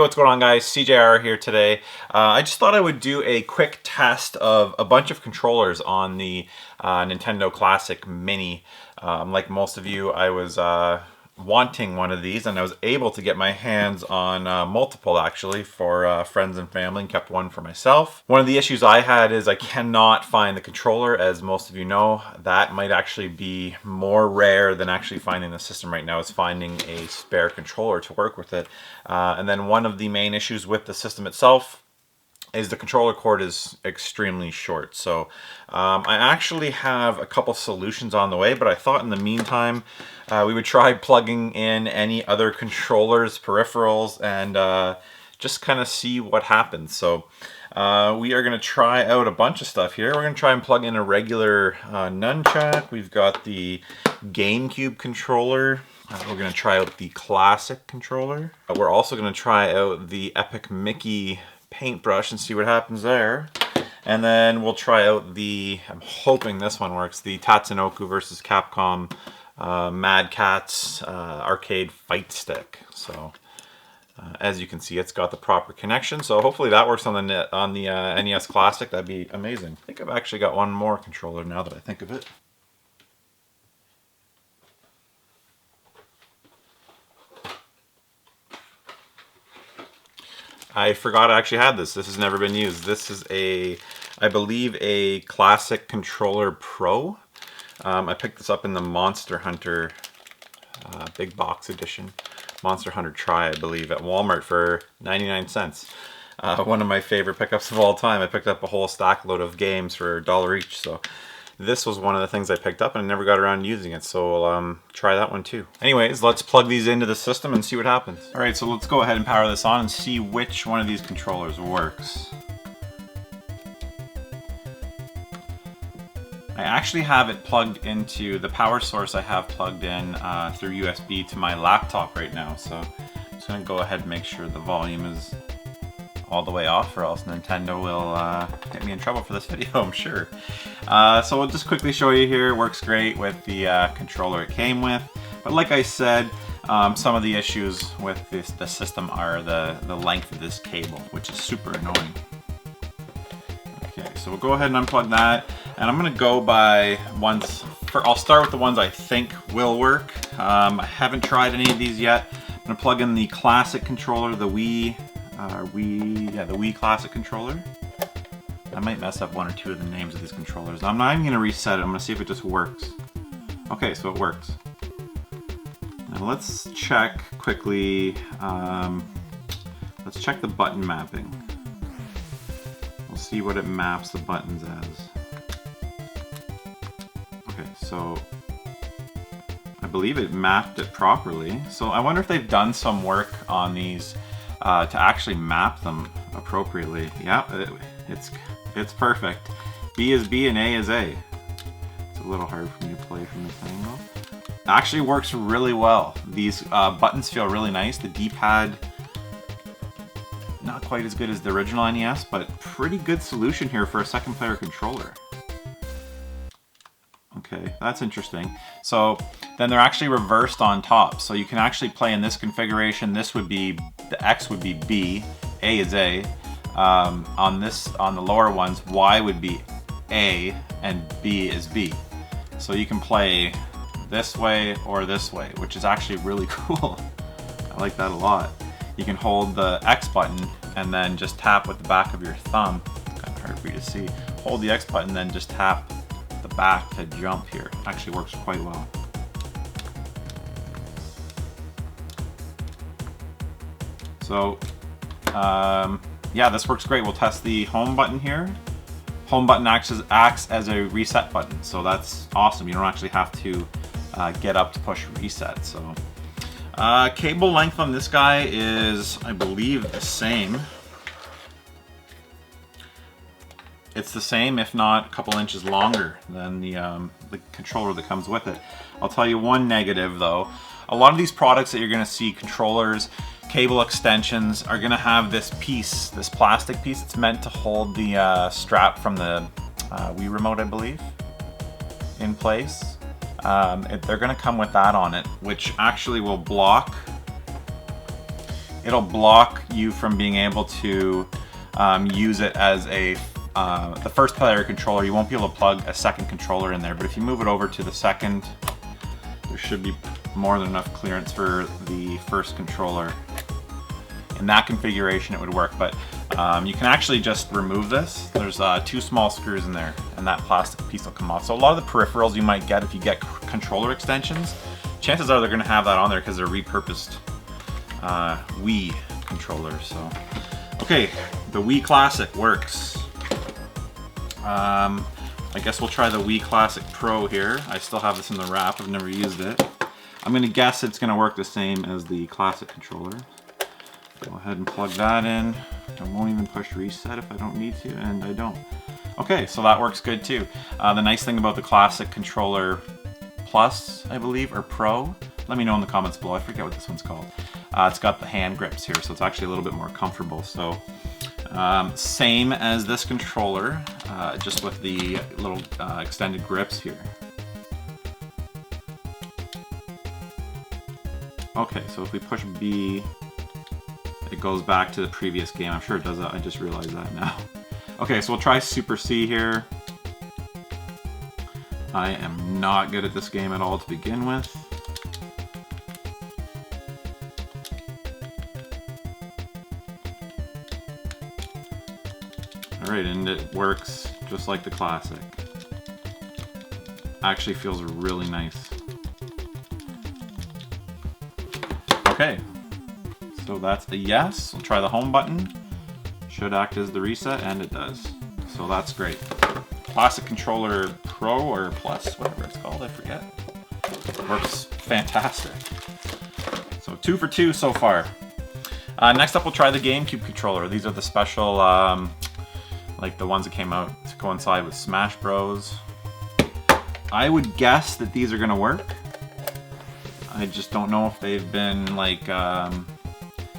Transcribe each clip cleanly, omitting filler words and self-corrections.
what's going on, guys? SeeJayAre here today. I just thought I would do a quick test of a bunch of controllers on the Nintendo Classic Mini. Like most of you, I was wanting one of these, and I was able to get my hands on multiple actually for friends and family, and kept one for myself. One of the issues I had is I cannot find the controller, as most of you know. That might actually be more rare than actually finding the system right now, is finding a spare controller to work with it. And then one of the main issues with the system itself is the controller cord is extremely short. So I actually have a couple solutions on the way, but I thought in the meantime we would try plugging in any other controllers, peripherals, and just kind of see what happens. So we are going to try out a bunch of stuff here. We're going to try and plug in a regular nunchuck. We've got the GameCube controller. We're going to try out the classic controller. We're also going to try out the Epic Mickey paintbrush and see what happens there. And then we'll try out the, I'm hoping this one works, the Tatsunoko versus Capcom Mad Catz arcade fight stick. So as you can see, it's got the proper connection, so hopefully that works on the NES Classic. That'd be amazing. I think I've actually got one more controller now that I think of it. I forgot I actually had this. This has never been used. This is a, I believe, a Classic Controller Pro. I picked this up in the Monster Hunter Big Box Edition. Monster Hunter Tri, I believe, at Walmart for 99 cents. One of my favorite pickups of all time. I picked up a whole stack load of games for $1 each. So this was one of the things I picked up, and I never got around to using it, so we'll try that one too. Anyways, let's plug these into the system and see what happens. All right, so let's go ahead and power this on and see which one of these controllers works. I actually have it plugged into the power source. I have plugged in through USB to my laptop right now, so I'm just gonna go ahead and make sure the volume is all the way off, or else Nintendo will get me in trouble for this video, I'm sure. So we'll just quickly show you here. It works great with the controller it came with. But like I said, some of the issues with the system are the length of this cable, which is super annoying. Okay, so we'll go ahead and unplug that. And I'm gonna go by ones, I'll start with the ones I think will work. I haven't tried any of these yet. I'm gonna plug in the classic controller, the Wii Classic controller. I might mess up one or two of the names of these controllers. I'm not even gonna reset it. I'm gonna see if it just works. Okay, so it works. Now let's check quickly. Let's check the button mapping. We'll see what it maps the buttons as. Okay, so I believe it mapped it properly. So I wonder if they've done some work on these to actually map them appropriately. Yeah, it's perfect. B is B and A is A. It's a little hard for me to play from the thing though. It actually works really well. These buttons feel really nice. The D-pad, not quite as good as the original NES, but pretty good solution here for a second player controller. Okay, that's interesting. So then they're actually reversed on top. So you can actually play in this configuration. This would be, the X would be B, A is A. On the lower ones, Y would be A and B is B. So you can play this way or this way, which is actually really cool. I like that a lot. You can hold the X button and then just tap with the back of your thumb. It's kind of hard for you to see. Hold the X button, then just tap the back to jump here. Actually works quite well. So yeah, this works great. We'll test the home button here. Home button acts as a reset button, so that's awesome. You don't actually have to get up to push reset. So cable length on this guy is, I believe, the same. It's the same, if not a couple inches longer than the controller that comes with it. I'll tell you one negative though. A lot of these products that you're gonna see, controllers, cable extensions, are gonna have this piece, this plastic piece. It's meant to hold the strap from the Wii remote, I believe, in place. They're gonna come with that on it, which actually will block it'll block you from being able to use it as a the first player controller. You won't be able to plug a second controller in there, but if you move it over to the second, there should be more than enough clearance for the first controller. In that configuration it would work, but you can actually just remove this. There's 2 small screws in there, and that plastic piece will come off. So a lot of the peripherals you might get if you get controller extensions, chances are they're going to have that on there because they're repurposed Wii controllers. So, okay, the Wii Classic works. I guess we'll try the Wii Classic Pro here. I still have this in the wrap. I've never used it. I'm going to guess it's going to work the same as the Classic controller. Go ahead and plug that in. I won't even push reset if I don't need to, and I don't. Okay, so that works good too. The nice thing about the Classic controller Plus, I believe, or Pro, let me know in the comments below. I forget what this one's called. It's got the hand grips here, so it's actually a little bit more comfortable. So same as this controller, just with the little extended grips here. Okay, so if we push B, it goes back to the previous game. I'm sure it does that, I just realized that now. Okay, so we'll try Super C here. I am not good at this game at all to begin with. Alright, and it works just like the Classic. Actually feels really nice. Okay, so that's a yes. We'll try the home button. Should act as the reset, and it does. So that's great. Classic controller Pro or Plus, whatever it's called, I forget. Works fantastic. So 2 for 2 so far. Next up we'll try the GameCube controller. These are the special, like the ones that came out to coincide with Smash Bros. I would guess that these are gonna work. I just don't know if they've been like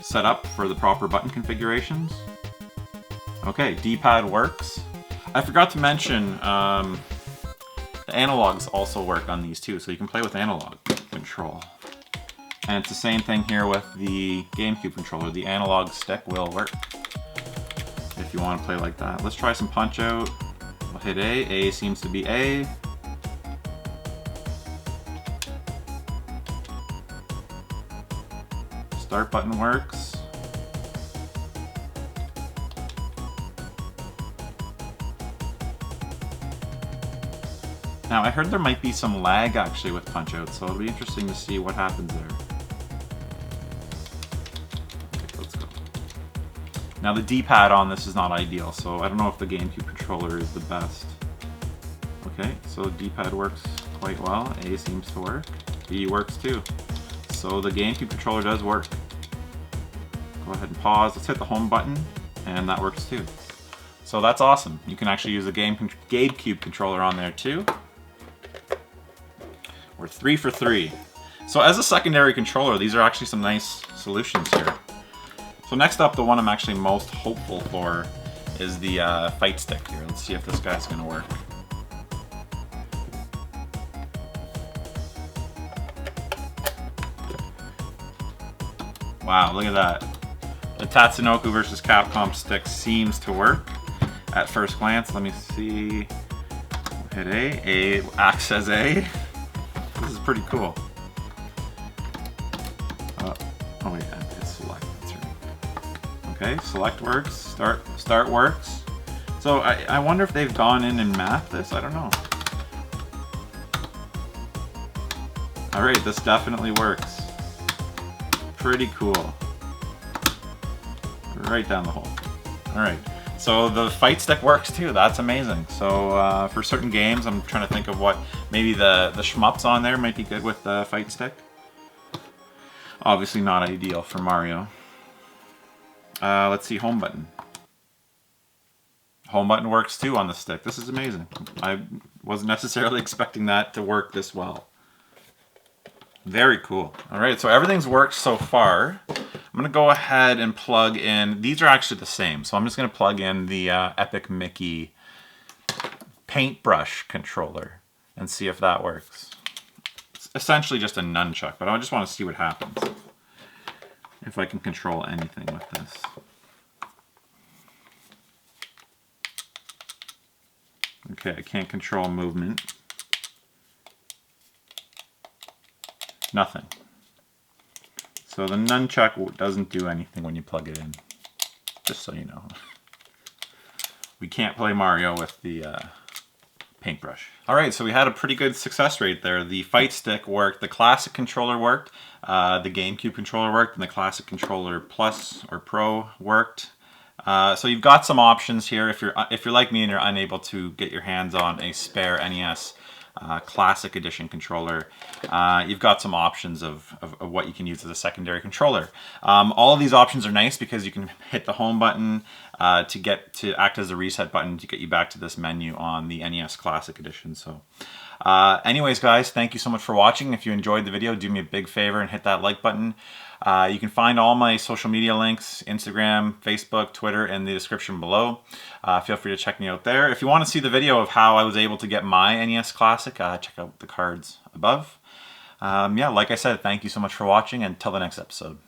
set up for the proper button configurations. Okay, D-pad works. I forgot to mention the analogs also work on these too, so you can play with analog control. And it's the same thing here with the GameCube controller. The analog stick will work if you want to play like that. Let's try some Punch Out. We'll hit A. A seems to be A. Start button works. Now I heard there might be some lag actually with Punch Out, so it'll be interesting to see what happens there. Okay, let's go. Now the D-pad on this is not ideal, so I don't know if the GameCube controller is the best. Okay, so D-pad works quite well. A seems to work. B works too. So the GameCube controller does work. Go ahead and pause. Let's hit the home button, and that works too. So that's awesome. You can actually use the GameCube controller on there too. We're 3 for 3. So as a secondary controller, these are actually some nice solutions here. So next up, the one I'm actually most hopeful for is the fight stick here. Let's see if this guy's gonna work. Wow, look at that. The Tatsunoko vs. Capcom stick seems to work at first glance. Let me see. Hit A. A acts as A. This is pretty cool. Oh wait, it's select. That's right. Okay, select works. Start works. So I wonder if they've gone in and mapped this. I don't know. All right, this definitely works. Pretty cool. Right down the hole. All right. So the fight stick works too. That's amazing. So for certain games, I'm trying to think of what maybe the shmups on there might be good with the fight stick. Obviously not ideal for Mario. Let's see, home button. Home button works too on the stick. This is amazing. I wasn't necessarily expecting that to work this well. Very cool. All right, so everything's worked so far. I'm gonna go ahead and plug in, these are actually the same, so I'm just gonna plug in the Epic Mickey paintbrush controller and see if that works. It's essentially just a nunchuck, but I just wanna see what happens. if I can control anything with this. Okay, I can't control movement. Nothing. So the nunchuck doesn't do anything when you plug it in, just so you know. We can't play Mario with the paintbrush. All right, so we had a pretty good success rate there. The fight stick worked, the classic controller worked, the GameCube controller worked, and the classic controller Plus or Pro worked. So you've got some options here if you're like me and you're unable to get your hands on a spare NES Classic Edition controller. You've got some options of what you can use as a secondary controller. All of these options are nice because you can hit the home button to act as a reset button to get you back to this menu on the NES Classic Edition. So anyways, guys, thank you so much for watching. If you enjoyed the video, do me a big favor and hit that like button. You can find all my social media links, Instagram, Facebook, Twitter, in the description below. Feel free to check me out there. If you want to see the video of how I was able to get my NES Classic, check out the cards above. Yeah, like I said, thank you so much for watching, and until the next episode.